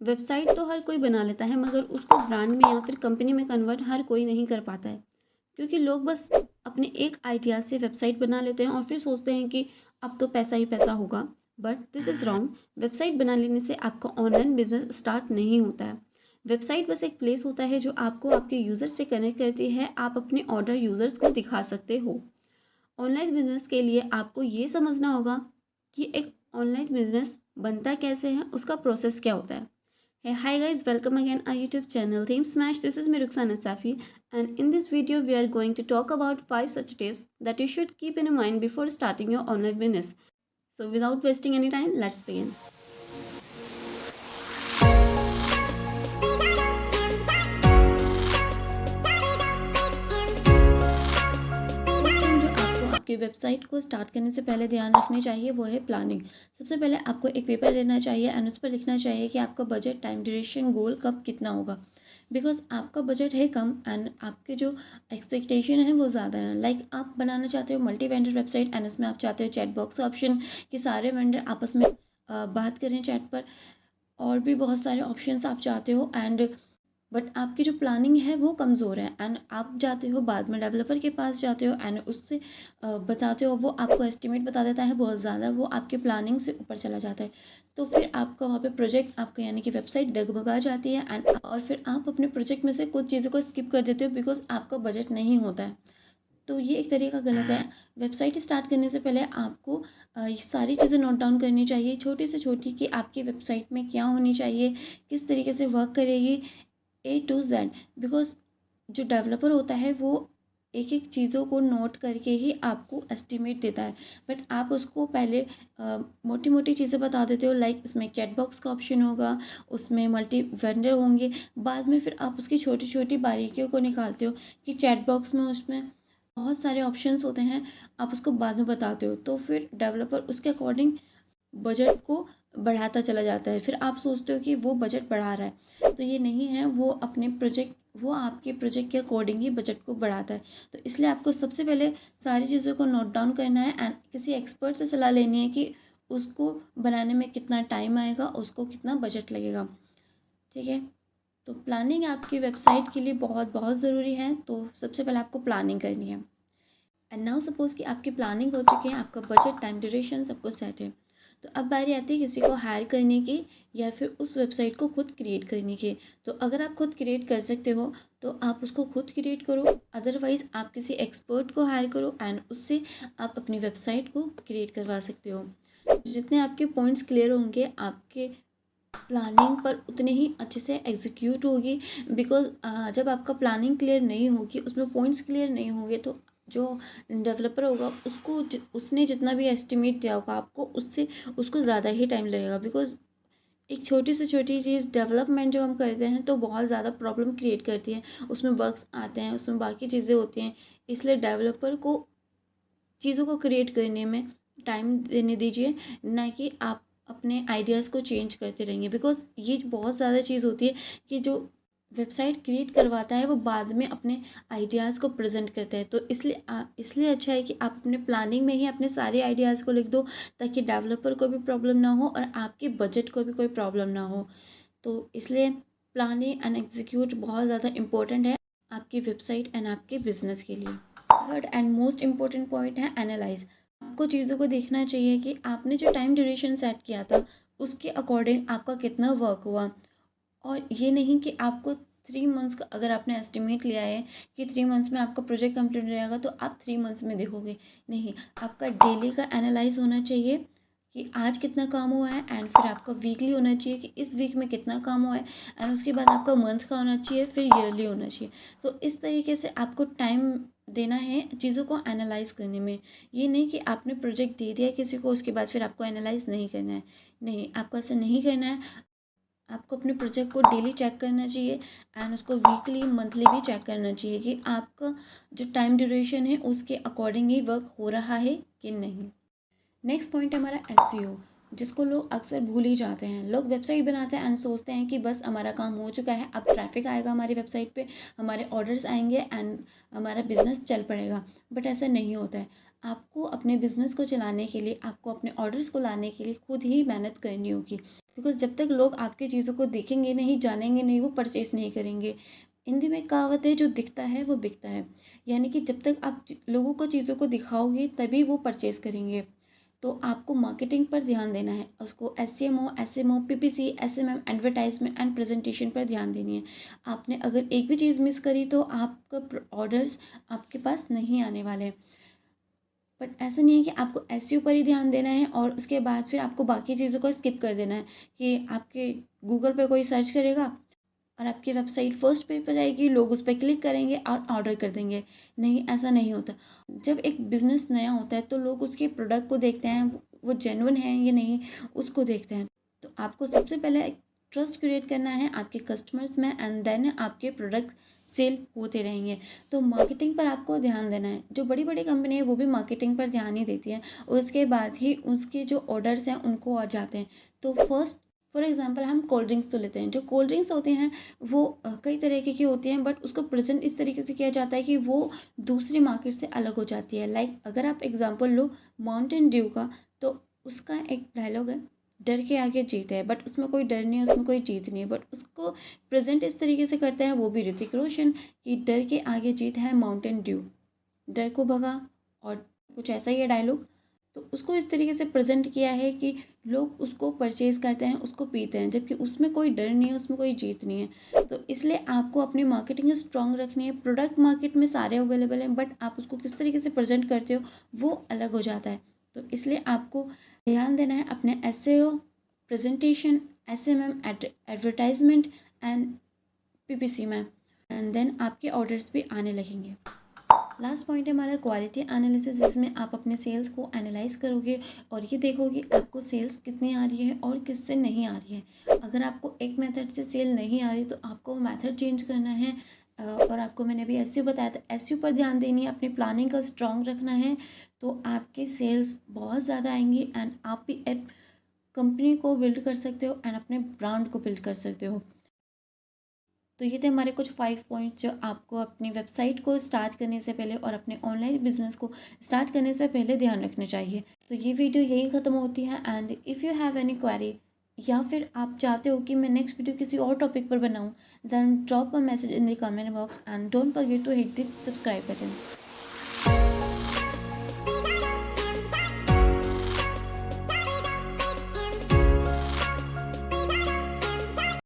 Website तो हर कोई बना लेता है मगर उसको ब्रांड में या फिर कंपनी में कन्वर्ट हर कोई नहीं कर पाता है। क्योंकि लोग बस अपने एक आइडिया से वेबसाइट बना लेते हैं और फिर सोचते हैं कि अब तो पैसा ही पैसा होगा। But this is wrong. Website बना लेने से आपका ऑनलाइन बिजनेस स्टार्ट नहीं होता है। वेबसाइट बस एक प्लेस होता है जो आपको आपके यूज़र से कनेक्ट करती है। आप अपने ऑर्डर यूज़र्स को दिखा सकते हो। ऑनलाइन बिजनेस के लिए आपको ये समझना होगा कि एक ऑनलाइन बिजनेस बनता कैसे है, उसका प्रोसेस क्या होता है। Hey, hi guys, welcome again our YouTube channel Theme Smash. This is me Ruxana Safi, and in this video we are going to talk about 5 such tips that you should keep in mind before starting your online business. So without wasting any time, let's begin. First thing जो आपको आपकी website को start करने से पहले ध्यान रखनी चाहिए वो है प्लानिंग। सबसे पहले आपको एक पेपर लेना चाहिए एंड उस पर लिखना चाहिए कि आपका बजट, टाइम, ड्यूरेशन, गोल कब कितना होगा। बिकॉज आपका बजट है कम एंड आपके जो एक्सपेक्टेशन है वो ज़्यादा है। लाइक आप बनाना चाहते हो मल्टी वेंडर वेबसाइट एंड उसमें आप चाहते हो चैट बॉक्स ऑप्शन कि सारे वेंडर आपस में बात करें चैट पर। और भी बहुत सारे ऑप्शंस आप चाहते हो एंड बट आपकी जो प्लानिंग है वो कमज़ोर है एंड आप जाते हो बाद में डेवलपर के पास जाते हो एंड उससे बताते हो, वो आपको एस्टिमेट बता देता है बहुत ज़्यादा, वो आपके प्लानिंग से ऊपर चला जाता है। तो फिर आपका वहाँ पे प्रोजेक्ट, आपका यानी कि वेबसाइट डगमगा जाती है एंड और फिर आप अपने प्रोजेक्ट में से कुछ चीज़ों को स्किप कर देते हो बिकॉज आपका बजट नहीं होता है। तो ये एक तरीका गलत है। वेबसाइट स्टार्ट करने से पहले आपको ये सारी चीज़ें नोट डाउन करनी चाहिए, छोटी से छोटी, कि आपकी वेबसाइट में क्या होनी चाहिए, किस तरीके से वर्क करेगी, A to Z। बिकॉज जो डेवलपर होता है वो एक एक चीज़ों को नोट करके ही आपको एस्टिमेट देता है। बट आप उसको पहले मोटी मोटी चीज़ें बता देते हो, लाइक इसमें चैट बॉक्स का ऑप्शन होगा, उसमें मल्टी वेंडर होंगे। बाद में फिर आप उसकी छोटी छोटी बारीकियों को निकालते हो कि चैट बॉक्स में उसमें बहुत सारे ऑप्शंस होते हैं, आप उसको बाद में बताते हो। तो फिर डेवलपर उसके अकॉर्डिंग बजट को बढ़ाता चला जाता है। फिर आप सोचते हो कि वो बजट बढ़ा रहा है, तो ये नहीं है। वो आपके प्रोजेक्ट के अकॉर्डिंग ही बजट को बढ़ाता है। तो इसलिए आपको सबसे पहले सारी चीज़ों को नोट डाउन करना है एंड किसी एक्सपर्ट से सलाह लेनी है कि उसको बनाने में कितना टाइम आएगा, उसको कितना बजट लगेगा। ठीक है। तो प्लानिंग आपकी वेबसाइट के लिए बहुत बहुत ज़रूरी है। तो सबसे पहले आपको प्लानिंग करनी है। एंड नाउ सपोज़ कि आपकी प्लानिंग हो चुकी है, आपका बजट, टाइम, ड्यूरेशन सब कुछ सेट है। तो अब बारी आती है किसी को हायर करने की या फिर उस वेबसाइट को खुद क्रिएट करने की। तो अगर आप खुद क्रिएट कर सकते हो तो आप उसको खुद क्रिएट करो, अदरवाइज़ आप किसी एक्सपर्ट को हायर करो एंड उससे आप अपनी वेबसाइट को क्रिएट करवा सकते हो। जितने आपके पॉइंट्स क्लियर होंगे, आपके प्लानिंग पर उतने ही अच्छे से एग्जीक्यूट होगी। बिकॉज जब आपका प्लानिंग क्लियर नहीं होगी, उसमें पॉइंट्स क्लियर नहीं होंगे, तो जो डेवलपर होगा उसने जितना भी एस्टिमेट दिया होगा आपको, उससे उसको ज़्यादा ही टाइम लगेगा। बिकॉज एक छोटी से छोटी चीज़ डेवलपमेंट जब हम करते हैं तो बहुत ज़्यादा प्रॉब्लम क्रिएट करती है। उसमें बग्स आते हैं, उसमें बाकी चीज़ें होती हैं। इसलिए डेवलपर को चीज़ों को क्रिएट करने में टाइम देने दीजिए, ना कि आप अपने आइडियाज़ को चेंज करते रहेंगे। बिकॉज ये बहुत ज़्यादा चीज़ होती है कि जो वेबसाइट क्रिएट करवाता है वो बाद में अपने आइडियाज़ को प्रेजेंट करता है। तो इसलिए अच्छा है कि आप अपने प्लानिंग में ही अपने सारे आइडियाज़ को लिख दो, ताकि डेवलपर को भी प्रॉब्लम ना हो और आपके बजट को भी कोई प्रॉब्लम ना हो। तो इसलिए प्लानिंग एंड एग्जीक्यूट बहुत ज़्यादा इम्पोर्टेंट है आपकी वेबसाइट एंड आपके बिजनेस के लिए। Third and most important point है एनालाइज। आपको चीज़ों को देखना चाहिए कि आपने जो टाइम ड्यूरेशन सेट किया था उसके अकॉर्डिंग आपका कितना वर्क हुआ। और ये नहीं कि आपको 3 मंथ्स का, अगर आपने एस्टिमेट लिया है कि 3 मंथ्स में आपका प्रोजेक्ट कंप्लीट हो जाएगा, तो आप 3 मंथ्स में देखोगे। नहीं, आपका डेली का एनालाइज होना चाहिए कि आज कितना काम हुआ है एंड फिर आपका वीकली होना चाहिए कि इस वीक में कितना काम हुआ है एंड उसके बाद आपका मंथ का होना चाहिए, फिर ईयरली होना चाहिए। तो इस तरीके से आपको टाइम देना है चीज़ों को एनालाइज करने में। ये नहीं कि आपने प्रोजेक्ट दे दिया किसी को, उसके बाद फिर आपको एनालाइज नहीं करना है। नहीं, आपको ऐसा नहीं करना है। आपको अपने प्रोजेक्ट को डेली चेक करना चाहिए एंड उसको वीकली, मंथली भी चेक करना चाहिए कि आपका जो टाइम ड्यूरेशन है उसके अकॉर्डिंग ही वर्क हो रहा है कि नहीं। नेक्स्ट पॉइंट है हमारा एसईओ, जिसको लोग अक्सर भूल ही जाते हैं। लोग वेबसाइट बनाते हैं एंड सोचते हैं कि बस हमारा काम हो चुका है, अब ट्रैफिक आएगा हमारी वेबसाइट पे, हमारे ऑर्डर्स आएंगे एंड हमारा बिजनेस चल पड़ेगा। बट ऐसा नहीं होता है। आपको अपने बिजनेस को चलाने के लिए, आपको अपने ऑर्डर्स को लाने के लिए खुद ही मेहनत करनी होगी। बिकॉज़ जब तक लोग आपकी चीज़ों को देखेंगे नहीं, जानेंगे नहीं, वो परचेज़ नहीं करेंगे। हिंदी में एक कहावत है, जो दिखता है वो बिकता है। यानी कि जब तक आप लोगों को चीज़ों को दिखाओगे तभी वो परचेज़ करेंगे। तो आपको मार्केटिंग पर ध्यान देना है, उसको SEMO, SMO, PPC, SMM, advertisement and presentation पर ध्यान देनी है। आपने अगर एक भी चीज़ मिस करी तो आपका ऑर्डर्स आपके पास नहीं आने वाले हैं। बट ऐसा नहीं है कि आपको एसईओ पर ही ध्यान देना है और उसके बाद फिर आपको बाकी चीज़ों को स्किप कर देना है, कि आपके गूगल पे कोई सर्च करेगा और आपकी वेबसाइट फर्स्ट पेज पर जाएगी, लोग उस पर क्लिक करेंगे और ऑर्डर कर देंगे। नहीं, ऐसा नहीं होता। जब एक बिज़नेस नया होता है तो लोग उसके प्रोडक्ट को देखते हैं, वो जेन्युइन है या नहीं, उसको देखते हैं। तो आपको सबसे पहले एक ट्रस्ट क्रिएट करना है आपके कस्टमर्स में, एंड देन आपके प्रोडक्ट सेल होते रहेंगे। तो मार्केटिंग पर आपको ध्यान देना है। जो बड़ी बड़ी कंपनी है वो भी मार्केटिंग पर ध्यान ही देती है, उसके बाद ही उसके जो ऑर्डर्स हैं उनको आ जाते हैं। तो फर्स्ट फॉर एग्जांपल हम कोल्ड ड्रिंक्स तो लेते हैं। जो कोल्ड ड्रिंक्स होते हैं वो कई तरीके की होती हैं, बट उसको प्रेजेंट इस तरीके से किया जाता है कि वो दूसरी मार्केट से अलग हो जाती है। लाइक अगर आप एग्जांपल लो माउंटेन ड्यू का, तो उसका एक डायलॉग है, डर के आगे जीत है। बट उसमें कोई डर नहीं है, उसमें कोई जीत नहीं है, बट उसको प्रेजेंट इस तरीके से करते हैं, वो भी ऋतिक रोशन, कि डर के आगे जीत है माउंटेन ड्यू, डर को भगा, और कुछ ऐसा ही है डायलॉग। तो उसको इस तरीके से प्रेजेंट किया है कि लोग उसको परचेज़ करते हैं, उसको पीते हैं, जबकि उसमें कोई डर नहीं है, उसमें कोई जीत नहीं है। तो इसलिए आपको अपनी मार्केटिंग स्ट्रॉन्ग रखनी है। प्रोडक्ट मार्केट में सारे अवेलेबल हैं, बट आप उसको किस तरीके से प्रेजेंट करते हो वो अलग हो जाता है। तो इसलिए आपको ध्यान देना है अपने SEO, presentation, SMM, advertisement and PPC में, एंड देन आपके ऑर्डर्स भी आने लगेंगे। लास्ट पॉइंट है हमारा क्वालिटी एनालिसिस, जिसमें आप अपने सेल्स को एनालाइज करोगे और ये देखोगे आपको सेल्स कितनी आ रही है और किससे नहीं आ रही है। अगर आपको एक मेथड से सेल नहीं आ रही तो आपको मेथड चेंज करना है। और आपको मैंने अभी एसईओ बताया था, एसईओ पर ध्यान देनी है, अपनी प्लानिंग का स्ट्रॉन्ग रखना है, तो आपकी सेल्स बहुत ज़्यादा आएंगी एंड आप भी एक कंपनी को बिल्ड कर सकते हो एंड अपने ब्रांड को बिल्ड कर सकते हो। तो ये थे हमारे कुछ 5 पॉइंट्स जो आपको अपनी वेबसाइट को स्टार्ट करने से पहले और अपने ऑनलाइन बिजनेस को स्टार्ट करने से पहले ध्यान रखने चाहिए। तो ये वीडियो यही ख़त्म होती है, and if you have any query या फिर आप चाहते हो कि मैं नेक्स्ट वीडियो किसी और टॉपिक पर बनाऊँ, then drop a message in the comment box and don't forget to hit the subscribe button.